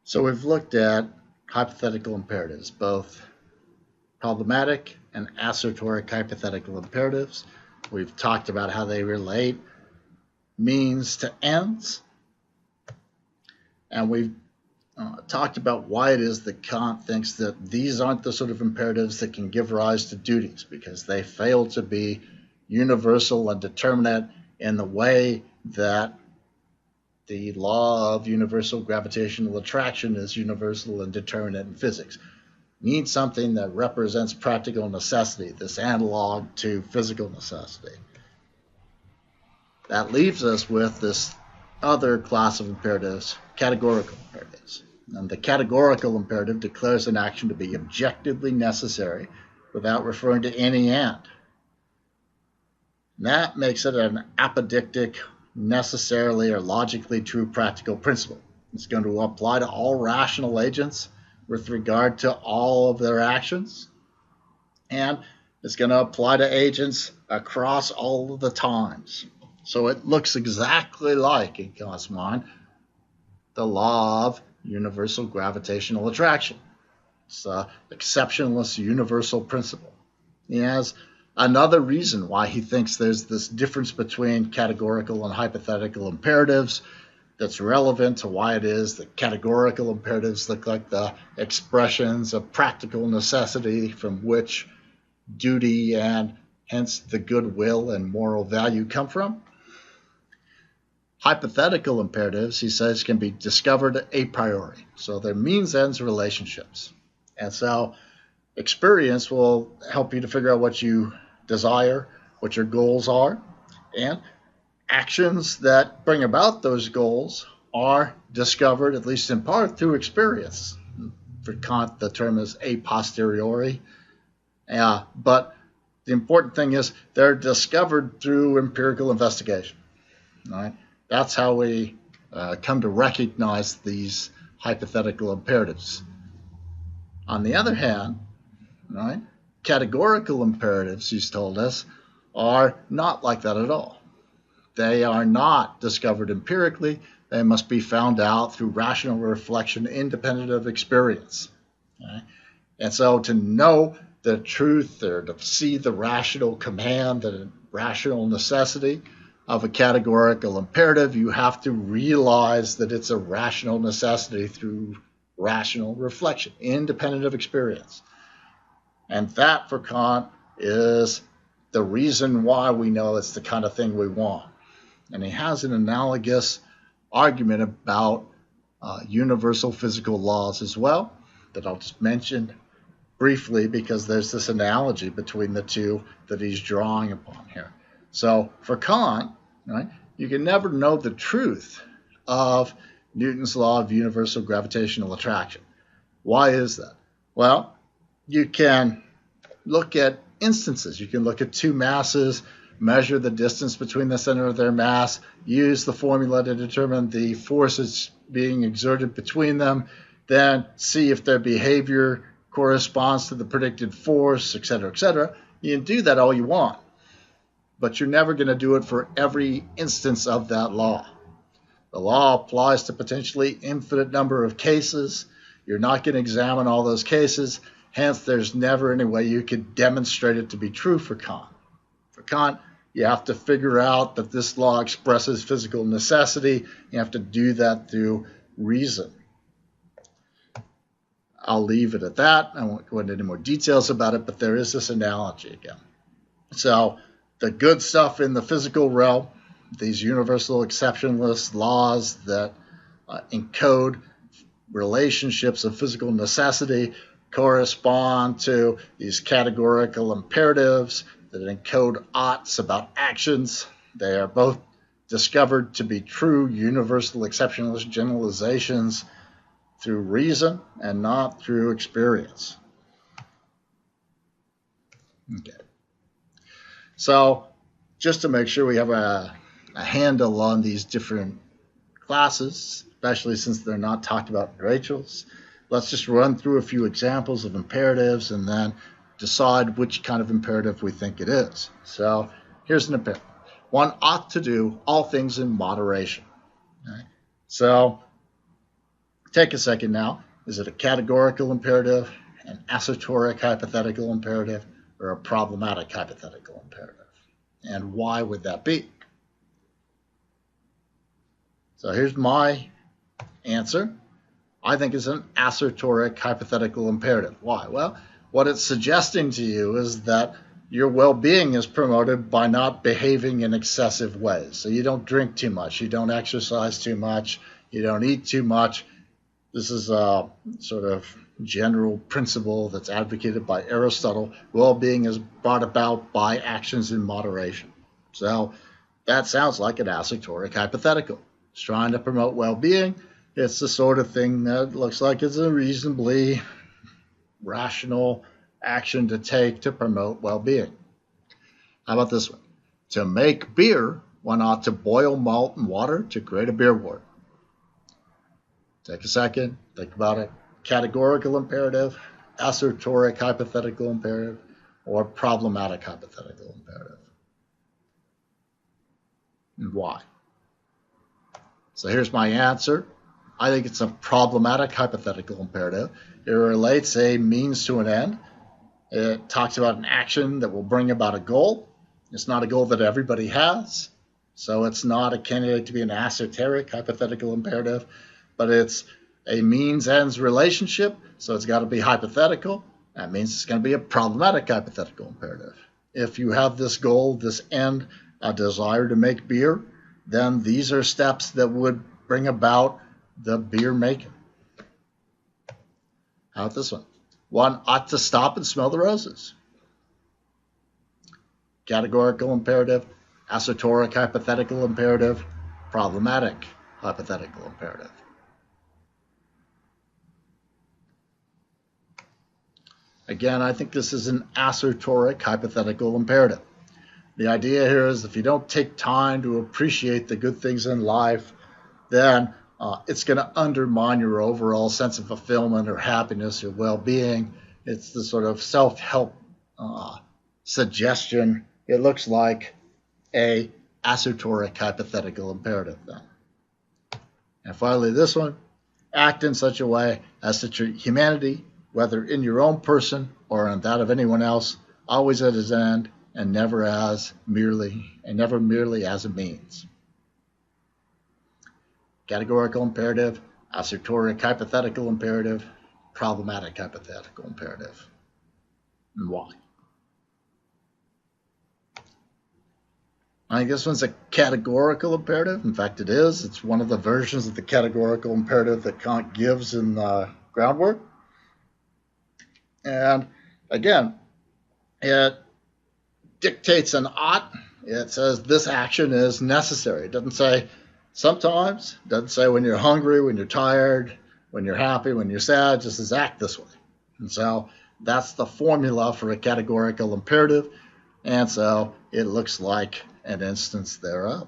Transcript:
So we've looked at hypothetical imperatives, both problematic and assertoric hypothetical imperatives. We've talked about how they relate means to ends, and we've talked about why it is that Kant thinks that these aren't the sort of imperatives that can give rise to duties, because they fail to be universal and determinate in the way that the law of universal gravitational attraction is universal and determinate in physics. Need something that represents practical necessity, this analog to physical necessity. That leaves us with this other class of imperatives, categorical imperatives. And the categorical imperative declares an action to be objectively necessary without referring to any end. And that makes it an apodictic, necessarily or logically true practical principle. It's going to apply to all rational agents with regard to all of their actions, and it's going to apply to agents across all of the times. So it looks exactly like, in Kant's mind, the law of universal gravitational attraction. It's an exceptionless universal principle. He has another reason why he thinks there's this difference between categorical and hypothetical imperatives that's relevant to why it is that categorical imperatives look like the expressions of practical necessity from which duty and hence the goodwill and moral value come from. Hypothetical imperatives, he says, can be discovered a priori. So they're means-ends relationships. And so experience will help you to figure out what you desire, what your goals are, and actions that bring about those goals are discovered, at least in part, through experience. For Kant, the term is a posteriori. But the important thing is they're discovered through empirical investigation. Right? That's how we come to recognize these hypothetical imperatives. On the other hand, right, categorical imperatives, he's told us, are not like that at all. They are not discovered empirically. They must be found out through rational reflection independent of experience. Okay? And so to know the truth or to see the rational command, the rational necessity of a categorical imperative, you have to realize that it's a rational necessity through rational reflection, independent of experience. And that, for Kant, is the reason why we know it's the kind of thing we want. And he has an analogous argument about universal physical laws as well that I'll just mention briefly because there's this analogy between the two that he's drawing upon here. So for Kant, right, you can never know the truth of Newton's law of universal gravitational attraction. Why is that? Well, you can look at instances. You can look at two masses, measure the distance between the center of their mass, use the formula to determine the forces being exerted between them, then see if their behavior corresponds to the predicted force, etc., etc. You can do that all you want, but you're never going to do it for every instance of that law. The law applies to potentially infinite number of cases. You're not going to examine all those cases. Hence, there's never any way you could demonstrate it to be true for Kant. For Kant, you have to figure out that this law expresses physical necessity. You have to do that through reason. I'll leave it at that. I won't go into any more details about it, but there is this analogy again. So the good stuff in the physical realm, these universal exceptionless laws that encode relationships of physical necessity, correspond to these categorical imperatives that encode oughts about actions. They are both discovered to be true universal exceptionalist generalizations through reason and not through experience. Okay. So just to make sure we have a handle on these different classes, especially since they're not talked about in Rachel's, let's just run through a few examples of imperatives and then decide which kind of imperative we think it is. So here's an imperative. One ought to do all things in moderation. Okay? So take a second now. Is it a categorical imperative, an assertoric hypothetical imperative, or a problematic hypothetical imperative? And why would that be? So here's my answer. I think it's an assertoric hypothetical imperative. Why? Well, what it's suggesting to you is that your well-being is promoted by not behaving in excessive ways. So you don't drink too much, you don't exercise too much, you don't eat too much. This is a sort of general principle that's advocated by Aristotle. Well-being is brought about by actions in moderation. So that sounds like an assertoric hypothetical. It's trying to promote well-being. It's the sort of thing that looks like it's a reasonably rational action to take to promote well-being. How about this one? To make beer, one ought to boil malt and water to create a beer wort. Take a second, think about it. Categorical imperative, assertoric hypothetical imperative, or problematic hypothetical imperative. And why? So here's my answer. I think it's a problematic hypothetical imperative. It relates a means to an end. It talks about an action that will bring about a goal. It's not a goal that everybody has, so it's not a candidate to be an assertoric hypothetical imperative, but it's a means-ends relationship, so it's got to be hypothetical. That means it's going to be a problematic hypothetical imperative. If you have this goal, this end, a desire to make beer, then these are steps that would bring about the beer making. How about this one? One ought to stop and smell the roses. Categorical imperative, assertoric hypothetical imperative, problematic hypothetical imperative. Again, I think this is an assertoric hypothetical imperative. The idea here is if you don't take time to appreciate the good things in life, then it's going to undermine your overall sense of fulfillment or happiness or well-being. It's the sort of self-help suggestion. It looks like a assertoric hypothetical imperative then. And finally, this one, act in such a way as to treat humanity, whether in your own person or in that of anyone else, always as its end and never merely as a means. Categorical imperative, assertoric hypothetical imperative, problematic hypothetical imperative. And why? I think this one's a categorical imperative. In fact, it is. It's one of the versions of the categorical imperative that Kant gives in the groundwork. And again, it dictates an ought. It says this action is necessary. It doesn't say sometimes. It doesn't say when you're hungry, when you're tired, when you're happy, when you're sad. It just says act this way. And so that's the formula for a categorical imperative. And so it looks like an instance thereof.